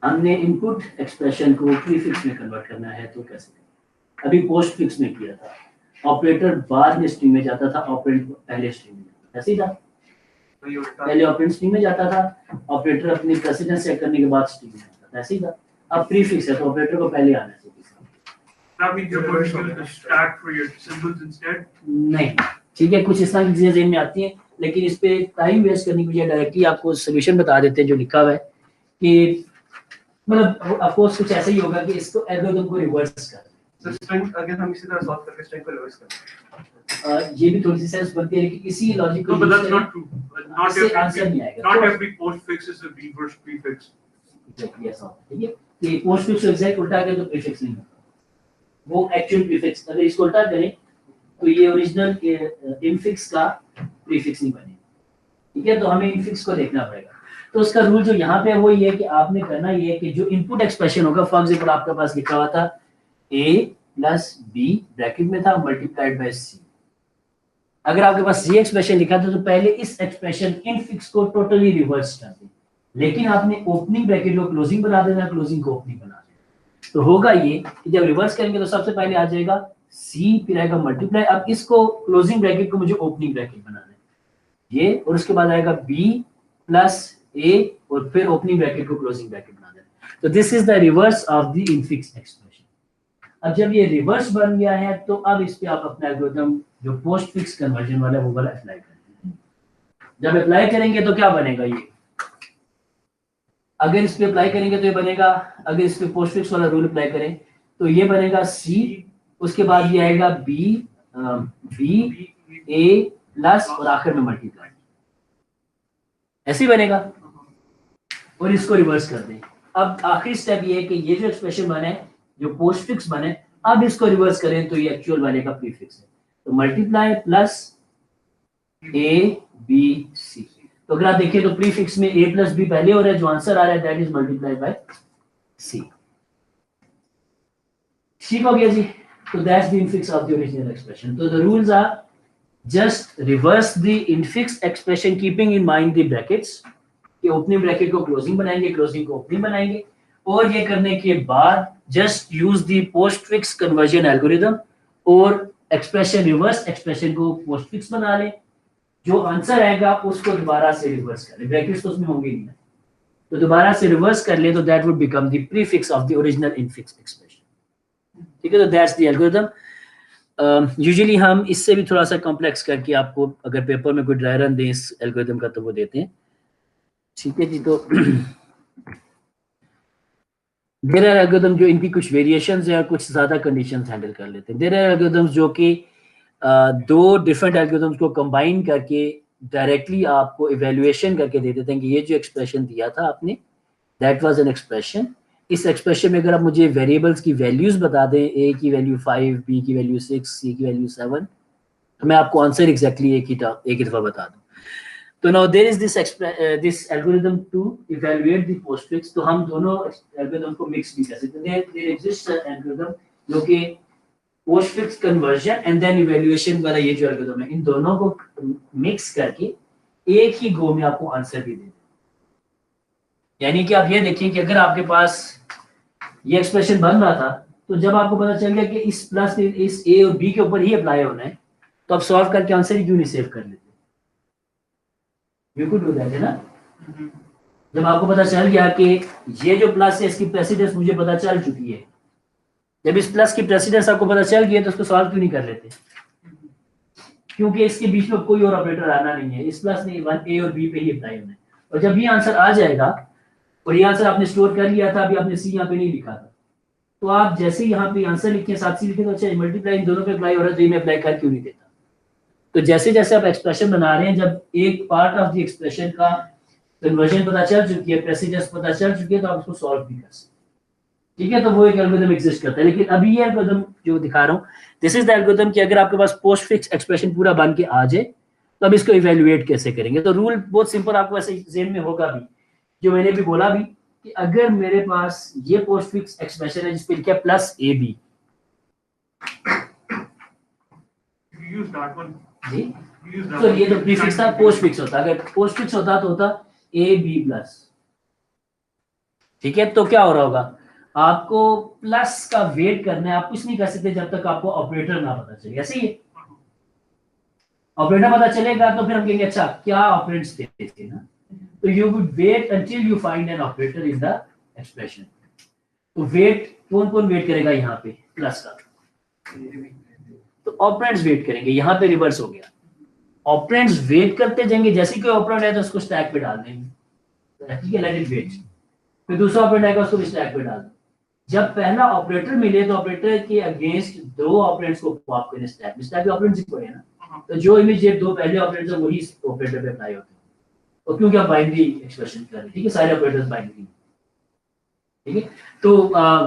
हमने इनपुट एक्सप्रेशन को प्रीफिक्स में कन्वर्ट करना है तो कैसे, अभी पोस्टफिक्स में किया था, ऑपरेटर बाद में स्ट्रिंग में जाता था, ऑपरेंड पहले स्ट्रिंग में, ऐसे ही था, पहले ऑपरेंड स्ट्रिंग में जाता था, ऑपरेटर अपनी प्रेसिडेंस सेट करने के बाद स्ट्रिंग में जाता था, ऐसे ही था। अब प्रीफिक्स है तो ऑपरेटर को पहले आना चाहिए। नहीं, ठीक है, कुछ इस तरह की चीजें में आती हैं, लेकिन इस पे टाइम वेस्ट करने की बजाय डायरेक्टली आपको सोल्यूशन बता देते हैं जो लिखा हुआ है कि मतलब ऑफ कोर्स कुछ ऐसा ही होगा कि इसको एल्गोरिथम को रिवर्स कर, तो स्ट्रिंग अगर हम इसी तरह सॉल्व करके स्ट्रिंग को रिवर्स करें, ये भी थोड़ी सी सेंस बनती है, लेकिन इसी लॉजिक को but that's not true. Not every answer नहीं आएगा। not every postfix is a reverse prefix. Exactly ऐसा होता है, ठीक है, कि पोस्टफिक्स एग्जैक्ट उल्टा करें तो प्रीफिक्स नहीं होता, वो एक्चुअल प्रीफिक्स, अगर इसको उल्टा करें तो ये ओरिजिनल इनफिक्स का प्रीफिक्स नहीं बनेगा, ठीक है, तो हमें इनफिक्स को देखना पड़ेगा। तो उसका रूल जो यहाँ पे है वो ये है कि आपने करना ये है कि जो इनपुट एक्सप्रेशन होगा, फॉर एग्जांपल आपके पास लिखा हुआ था a प्लस b ब्रैकेट में था मल्टीप्लाइड बाय c, अगर आपके पास ये एक्सप्रेशन लिखा था तो पहले इस एक्सप्रेशन इनफिक्स को टोटली रिवर्स कर दें, लेकिन आपने ओपनिंग ब्रैकेट को क्लोजिंग बना देना, क्लोजिंग को ओपनिंग बना देना, तो होगा ये कि जब रिवर्स करेंगे तो सबसे पहले आ जाएगा c फिर आएगा मल्टीप्लाई, अब इसको क्लोजिंग ब्रैकेट को मुझे ओपनिंग ब्रैकेट बनाना है ये, और उसके बाद आएगा b प्लस a और फिर ओपनिंग ब्रैकेट को क्लोजिंग ब्रैकेट बना देना, तो this is the reverse of the infix expression. अब जब ये रिवर्स बन गया है तो अब इस पे आप अपना एल्गोरिथम जो पोस्टफिक्स कन्वर्जन वाला है वो वाला अप्लाई करेंगे। जब अप्लाई करेंगे तो क्या बनेगा, ये अगर इस पे अप्लाई करेंगे तो ये बनेगा, अगर इस पे पोस्टफिक्स वाला रूल अप्लाई करें तो ये बनेगा c, उसके बाद ये आएगा b a प्लस और आखिर में मल्टीप्लाई, ऐसे ही बनेगा, और इसको रिवर्स कर दें। अब आखिरी स्टेप ये है कि ये जो एक्सप्रेशन बने, जो पोस्टफिक्स बने, अब इसको रिवर्स करें तो ये एक्चुअल वाले का प्रीफिक्स है, तो multiply plus a b c, तो अगर आप देखिए तो प्रीफिक्स में a प्लस b पहले हो रहा है, जो आंसर आ रहा है that is multiply by c। ठीक हो गया जी, तो that's the infix of the original expression. तो the rules are just reverse the infix expression keeping in mind the brackets, कि ओपनिंग ब्रैकेट को क्लोजिंग बनाएंगे, क्लोजिंग को ओपनिंग बनाएंगे, और ये करने के बाद just use the postfix conversion algorithm और एक्सप्रेशन रिवर्स एक्सप्रेशन को पोस्टफिक्स बना लें, जो आंसर आएगा उसको दोबारा से रिवर्स कर ले, ब्रैकेट्स तो उसमें होंगे नहीं, तो दोबारा से रिवर्स कर ले तो that would become the prefix of the original infix expression, ठीक है, तो दैट्स द एल्गोरिथम। यूजुअली हम इससे भी थोड़ा सा कॉम्प्लेक्स करके आपको अगर पेपर में कोई ड्राई रन दें इस एल्गोरिथम का तो वो देते हैं, ठीक है जी। तो देयर आर एल्गोरिथम जो इनकी कुछ वेरिएशंस हैं और कुछ ज्यादा कंडीशंस हैंडल कर लेते हैं। देयर आर एल्गोरिथम्स जो कि दो डिफरेंट एल्गोरिथम्स को कंबाइन करके डायरेक्टली आपको इवैल्यूएशन करके दे देते हैं कि ये जो एक्सप्रेशन दिया था आपने दैट वाज एन एक्सप्रेशन इस एक्सप्रेशन में अगर आप मुझे वेरिएबल्स की वैल्यूज बता दें, ए की वैल्यू 5, बी की वैल्यू 6, सी की वैल्यू 7, तो मैं आपको आंसर एग्जैक्टली एक ही दफा बता दूं। तो now there is this algorithm to evaluate the postfix. तो हम दोनों एल्गोरिथम को मिक्स भी कर सकते हैं। देयर एग्जिस्ट एल्गोरिथम जो कि postfix conversion and then evaluation वाला ये जो एल्गोरिथम है, इन दोनों को मिक्स करके एक ही गो में आपको आंसर भी दे। यानी कि आप ये देखिए कि अगर आपके पास ये एक्सप्रेशन बन रहा था, तो जब आपको पता चल गया कि इस प्लस इस ए और बी के ऊपर ही अप्लाई होना है, तो आप सॉल्व करके आंसर ही क्यों नहीं सेव कर लेते? यू कुड डू दैट, है ना? जब आपको पता चल गया कि ये जो प्लस है इसकी प्रेसिडेंस मुझे पता चल चुकी है, जब इस प्लस की प्रेसिडेंस आपको पता चल गई है, तो उसको सॉल्व क्यों नहीं कर लेते? क्योंकि इसके बीच में कोई और ऑपरेटर आना नहीं है, इस प्लस ने ए और बी पे ही अप्लाई होना है। और जब ये आंसर आ जाएगा, और ये आंसर आपने स्टोर कर लिया था, अभी आपने सी यहाँ पे नहीं लिखा था, तो आप जैसे ही यहाँ पे आंसर लिखे, साथ सी लिखे, तो अच्छा मल्टीप्लाई इन दोनों पे अप्लाई हो रहा है, तो ये मैं अप्लाई कर क्यों नहीं देता? तो जैसे जैसे आप एक्सप्रेशन बना रहे हैं, जब एक पार्ट ऑफ द एक्सप्रेशन का कन्वर्जन पता चल चुकी है, प्रेसिडेंस पता चल चुकी है, तो आप उसको सॉल्व भी कर सकते हैं। ठीक है, तो वो एक एल्गोरिथम एग्जिस्ट करता है। लेकिन अभी ये एल्गोरिथम जो दिखा रहा हूँ, दिस इज द एल्गोरिथम कि अगर आपके पास पोस्ट फिक्स एक्सप्रेशन पूरा बन के आ जाए, तो अब इसको इवेल्युएट कैसे करेंगे? तो रूल बहुत सिंपल, आपको ऐसे जेन में होगा भी, जो मैंने भी बोला भी, कि अगर मेरे पास ये पोस्ट फिक्स एक्सप्रेशन है जिसपे लिखा है प्लस ए बी, तो ये तो प्रीफिक्स था, पोस्ट फिक्स होता। अगर पोस्ट फिक्स होता तो होता ए बी प्लस। ठीक है, तो क्या हो रहा होगा, आपको प्लस का वेट करना है, आप कुछ नहीं कर सकते जब तक आपको ऑपरेटर ना पता चले। ऐसे ही ऑपरेटर पता चलेगा तो फिर हम कहेंगे अच्छा क्या ऑपरेटर्स थे ना, तो you would wait until you find an operator in the expression. तो वेट कौन कौन वेट करेगा यहाँ पे? प्लस का, तो ऑपरेंड्स वेट करेंगे। यहाँ पे रिवर्स हो गया, ऑपरेंड्स वेट करते जाएंगे, जैसे कोई ऑपरेंड है तो उसको स्टैक पे डाल देंगे। ठीक है, लेट इट वेट। फिर दूसरा ऑपरेंड आएगा, उसको भी स्टैक पे डाल देंगे। जब पहला ऑपरेटर मिले, तो ऑपरेटर के अगेंस्ट दो ऑपरेंड्स को पॉप करें स्टैक में। स्टैक ऑपरेंड्स ही पड़े ना, तो जो इमीडिएट दो पहले ऑपरेटर्स है वही ऑपरेटर पे अप्लाई होते हैं। और क्योंकि आप बाइनरी एक्सप्रेशन कर रहे हैं, ठीक है, सारे ऑपरेटर्स बाइनरी। ठीक है, तो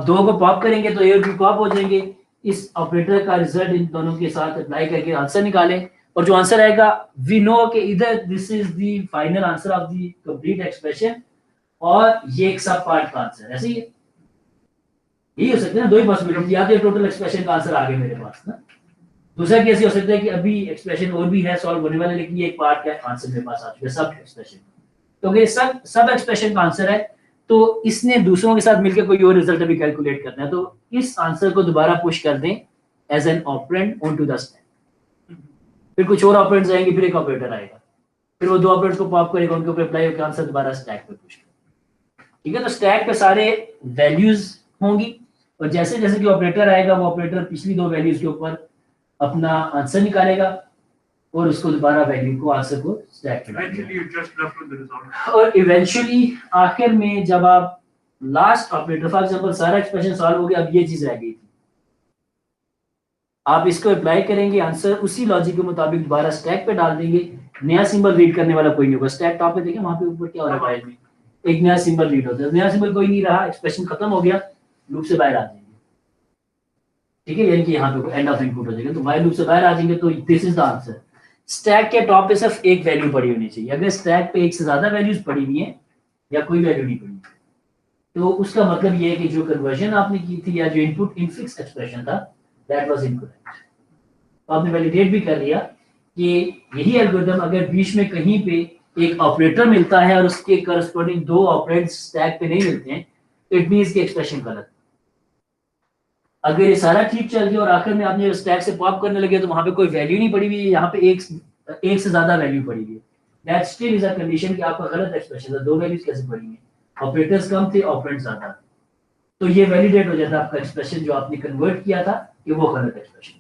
दो को पॉप करेंगे तो ए और बी पॉप हो जाएंगे। इस ऑपरेटर का रिजल्ट इन दोनों के साथ अप्लाई करके आंसर निकालें, और जो आंसर आएगा वी नो कि इधर this is the final answer of the complete expression, और ये एक सब पार्ट का आंसर। ऐसे ही यही हो सकता है ना, दो ही पॉसिबिलिटी, या तो टोटल एक्सप्रेशन का आंसर आ गया मेरे पास ना। दूसरा केस ये हो सकता है कि अभी एक्सप्रेशन और भी है सॉल्व होने वाला, लेकिन ये एक पार्ट का आंसर मेरे पास आ चुका है, सब एक्सप्रेशन। तो अगर सब एक्सप्रेशन का आंसर है, तो इसने दूसरों के साथ मिलकर कोई और रिजल्ट अभी कैलकुलेट करना है, तो इस आंसर को दोबारा पुश कर दें as an operand on to the stack. फिर कुछ और ऑपरेंड्स आएंगे, फिर एक ऑपरेटर आएगा, फिर वो दो ऑपरेंड्स को पॉप करेगा, उनके ऊपर अप्लाई होकर आंसर दोबारा स्टैक पे पुश करेगा। ठीक है, तो स्टैक पे सारे वैल्यूज होंगी, और जैसे जैसे कि ऑपरेटर आएगा, वो ऑपरेटर पिछली दो वैल्यूज के ऊपर अपना आंसर निकालेगा, और उसको दोबारा वैल्यू को आंसर को स्टैक पे डालेगा। और इवेंचुअली आखिर में जब आप लास्ट ऑपरेटर, फॉर एग्जांपल सारा एक्सप्रेशन सॉल्व हो गया, अब ये चीज रह गई थी, आप इसको अप्लाई करेंगे, आंसर उसी लॉजिक के मुताबिक दोबारा स्टैक पे डाल देंगे। नया सिंबल रीड करने वाला कोई नहीं होगा। स्टैक टॉप पे देखें, वहां पे ऊपर क्या हो रहा है, में एक नया सिंबल रीड होता है, नया सिंबल कोई नहीं रहा, एक्सप्रेशन खत्म हो गया, लूप से बाहर आ जाएंगे। ठीक है, यानी कि यहाँ पे एंड ऑफ इनपुट हो जाएगा, तो वाइल लूप से बाहर आ जाएंगे, तो this is the answer. Stack के टॉप पे सिर्फ एक वैल्यू पड़ी होनी चाहिए। अगर स्टैक पे एक से ज्यादा वैल्यूज पड़ी हुई है या कोई वैल्यू नहीं पड़ी, तो उसका मतलब ये है कि जो कन्वर्जन आपने की थी, या जो इनपुट इनफिक्स एक्सप्रेशन था, दैट वाज इनकरेक्ट। तो आपने वैलिडेट भी कर लिया कि यही एल्गोरिथम अगर बीच में कहीं पे एक ऑपरेटर मिलता है और उसके करस्पॉन्डिंग दो ऑपरेंड्स स्टैक पे नहीं मिलते हैं, तो इट मींस कि एक्सप्रेशन गलत। अगर ये सारा ठीक चल गया और आखिर में आपने स्टैक से पॉप करने लगे, तो वहां पे कोई वैल्यू नहीं पड़ी हुई है, यहाँ पे एक से ज्यादा वैल्यू पड़ी हुई है, that still is a condition कि आपका गलत एक्सप्रेशन था। दो वैल्यूज कैसे पड़ी हैं? ऑपरेटर्स कम थे, ऑपरेंड्स ज्यादा थे, तो ये वैलिडेट हो जाता है आपका एक्सप्रेशन जो आपने कन्वर्ट किया था कि वो गलत एक्सप्रेशन।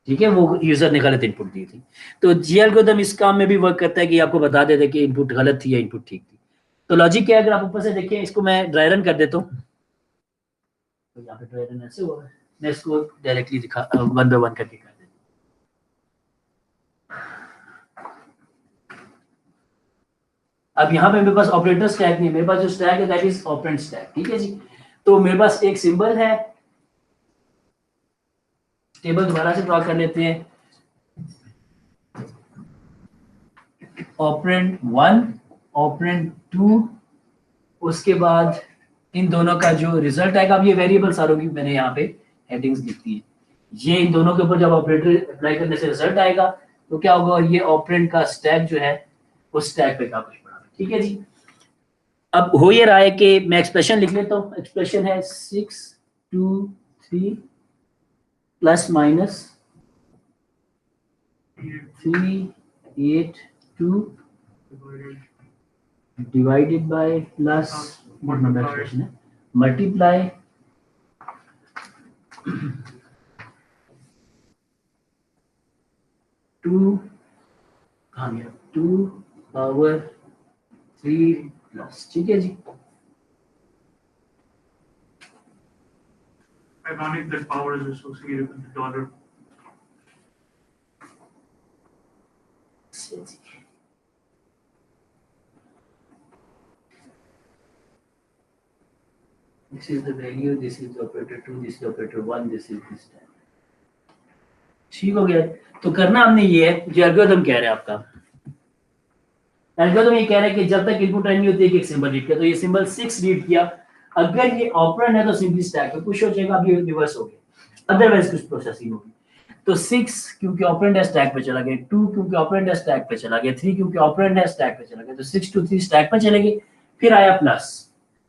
ठीक है, वो यूजर ने गलत इनपुट दी थी। तो जी एल्गोरिथम इस काम में भी वर्क करता है कि आपको बता देता है कि इनपुट गलत थी या इनपुट ठीक थी। तो लॉजिक क्या है, अगर आप ऊपर से देखें, इसको मैं ड्राई रन कर देता हूँ, तो यहाँ पे ड्राई रन ऐसे हुआ है, मैं इसको डायरेक्टली दिखा वन बाय वन करके कर देता हूँ। अब यहाँ पे मेरे पास ऑपरेटर स्टैक नहीं है, मेरे पास जो स्टैक है दैट इज ऑपरेंड स्टैक। ठीक है जी, तो मेरे पास एक सिंबल है, टेबल दोबारा से ड्रॉ कर लेते हैं। ऑपरेंड 1, ऑपरेंड 2, उसके बाद इन दोनों का जो रिजल्ट आएगा, अब ये वेरिएबल सारों की मैंने यहाँ पे हेडिंग्स लिख दी है। ये इन दोनों के ऊपर जब ऑपरेटर अप्लाई करने से रिजल्ट आएगा तो क्या होगा, ये ऑपरेंड का स्टैक जो है उस स्टैक पे कागज पड़ा। ठीक है जी। अब हो ये रहा है कि मैं एक्सप्रेशन लिख लेता हूँ। एक्सप्रेशन है 6 2 3 plus minus 3 8 2 divided by plus multiply 2 power 3 plus. ठीक है जी। Ironic that power is associated with the dollar. This is the value, this is the operator 2, this is the operator 1, this is this time. ठीक हो गया। तो करना हमने ये है, जो एल्गोरिथम कह रहा है आपका, एल्गोरिथम ये कह रहा है कि जब तक इनपुट नहीं होती है एक सिंबल रीड किया, तो ये सिंबल 6 रीड किया, अगर ये ऑपरेंड है तो सिंपली स्टैक पे पुश हो जाएगा। अब ये रिवर्स हो गया, अदरवाइज कुछ प्रोसेसिंग होगी। तो 6 क्योंकि ऑपरेंड है स्टैक पे चला गया, 2 क्योंकि ऑपरेंड है स्टैक पे चला गया, 3 क्योंकि ऑपरेंड है स्टैक पे चला गया, तो 6 2 3 स्टैक पे चले गए। फिर आया plus.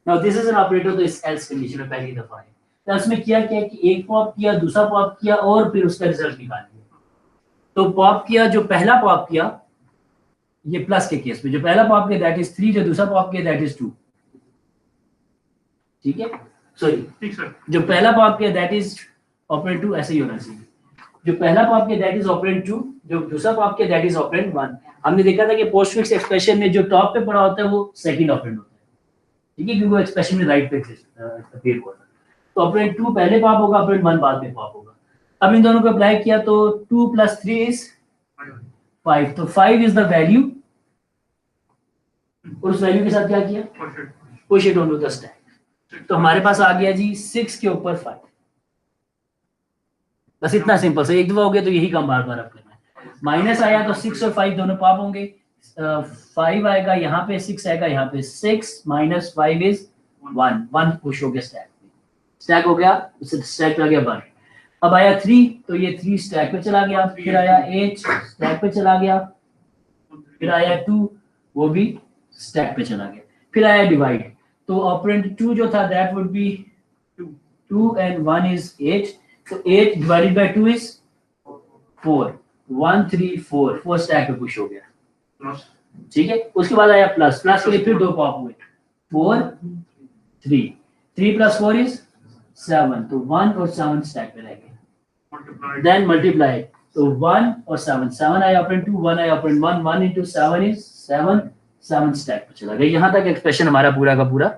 Now this is an operator, तो इस एल्स कंडीशन में पहली दफा है। तो उसमें किया क्या कि एक पॉप किया, दूसरा पॉप किया और फिर उसका रिजल्ट निकाल लिया। तो पॉप किया, जो पहला पॉप किया ये प्लस के केस में, जो पहला पॉप किया दैट इज 3, जो दूसरा पॉप किया दैट इज 2। ठीक है, सॉरी ठीक सर, जो पहला पॉप किया दैट इज ऑपरेंड 2, ऐसे ही होना चाहिए। जो पहला पॉप किया दैट इज ऑपरेंड 2, जो दूसरा पॉप किया दैट इज ऑपरेंड 1। हमने देखा था कि पोस्टफिक्स एक्सप्रेशन में जो टॉप पे पड़ा होता है वो सेकंड ऑपरेंड होता है। ठीक है, क्योंकि वो एक्सप्रेशन में राइट पे अपीयर हुआ था। तो ऑपरेंड 2 पहले पॉप होगा, ऑपरेंड 1 बाद में पॉप होगा। अब इन दोनों को अप्लाई किया तो 2 + 3 इज 5, तो 5 इज द वैल्यू। और उस वैल्यू के साथ क्या किया, push it on to the stack. तो हमारे पास आ गया जी 6 के ऊपर 5। बस इतना सिंपल से, एक दफा हो गया तो यही काम बार बार अपने में। माइनस आया तो 6 और 5 दोनों पॉप होंगे। 5 आएगा यहाँ पे, 6 आएगा यहाँ पे। 6 - 5 इज 1, 1 पुश हो गया स्टैक पे, स्टैक हो गया, उससे स्टैक पे आ गया 1। अब आया 3, तो ये 3 स्टैक पे चला गया। फिर आया 8 स्टैक पे चला गया। फिर आया 2, वो भी स्टैक पे चला गया। फिर आया डिवाइड, तो ऑपरेंड 2 जो था that would be 2 and 1 is 8, तो 8 divided by 2 is 4, 1 3 4 स्टैक पे पुश हो गया। ठीक है, उसके बाद आया प्लस, प्लस के लिए फिर 2 पॉप हुए, 4 3 + 4 is 7, तो 1 और 7 स्टैक पे रह गए। देन मल्टीप्लाई, तो 1 और 7, 7 आया ऑपरेंड 2, 1 आया ऑपरेंड 1, 1 × 7 is 7, 7 स्टैक पे चला गया। यहाँ तक एक्सप्रेशन हमारा पूरा का पूरा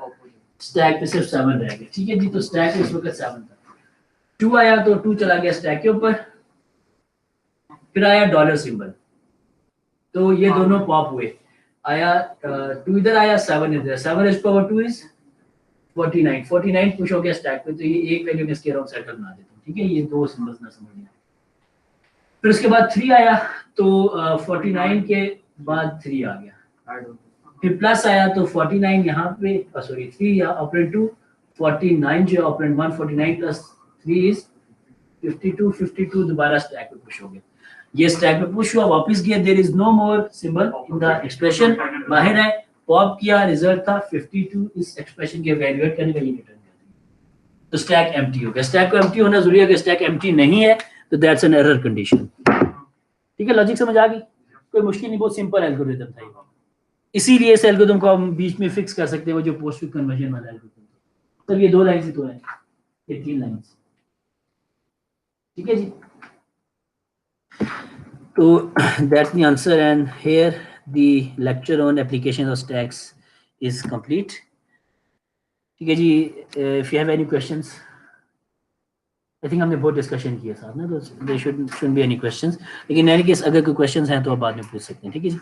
स्टैक पे सिर्फ 7 रह गए। ठीक है जी, तो स्टैक पे इस वक्त 7 था। 2 आया तो 2 चला गया स्टैक के ऊपर। फिर आया डॉलर सिंबल, तो ये दोनों पॉप हुए। आया 2 इधर आया, 7 इधर। 7^2 is 49, 49 पुश हो गया स्टैक पे। तो ये एक वैल्यू में इसके अराउंड सर्कल बना देता हूँ। ठीक है, ये 2 सिंबल्स ना समझना। फिर उसके बाद 3 आया, तो 49 के बाद 3 आ गया। फिर प्लस आया तो 49 यहाँ पे, सॉरी 3 या ऑपरेंड 2, 49 जो ऑपरेंड 1, 49 + 3 is 52, 52 दोबारा स्टैक पे पुश हो गया। ये स्टैक पे पुश हुआ, वापस गया, there is no more symbol in the expression, बाहर है, पॉप किया, रिजल्ट था 52। इस एक्सप्रेशन के इवैल्यूएट करने का ये रिटर्न कर दिया, तो स्टैक एम्प्टी हो गया। स्टैक को एम्प्टी होना जरूरी है, अगर स्टैक एम्प्टी नहीं है तो दैट्स एन एरर कंडीशन। ठीक है, लॉजिक समझ आ गई? कोई मुश्किल नहीं, बहुत सिंपल एल्गोरिथम था ये। इसीलिए इस एल्गोरिथम को हम बीच में फिक्स कर सकते हैं, वो जो पोस्टफिक्स कन्वर्जन वाला एल्गोरिथम। तब ये 2 लाइंस ही तो है, ये 3 लाइंस। ठीक है जी, तो that's the answer, and here the lecture on application of stacks is complete. ठीक है जी, if you have any questions, I think हमने बहुत डिस्कशन किया साथ ना, तो there shouldn't be any questions, लेकिन in any case अगर कोई questions हैं तो आप बाद में पूछ सकते हैं। ठीक है जी।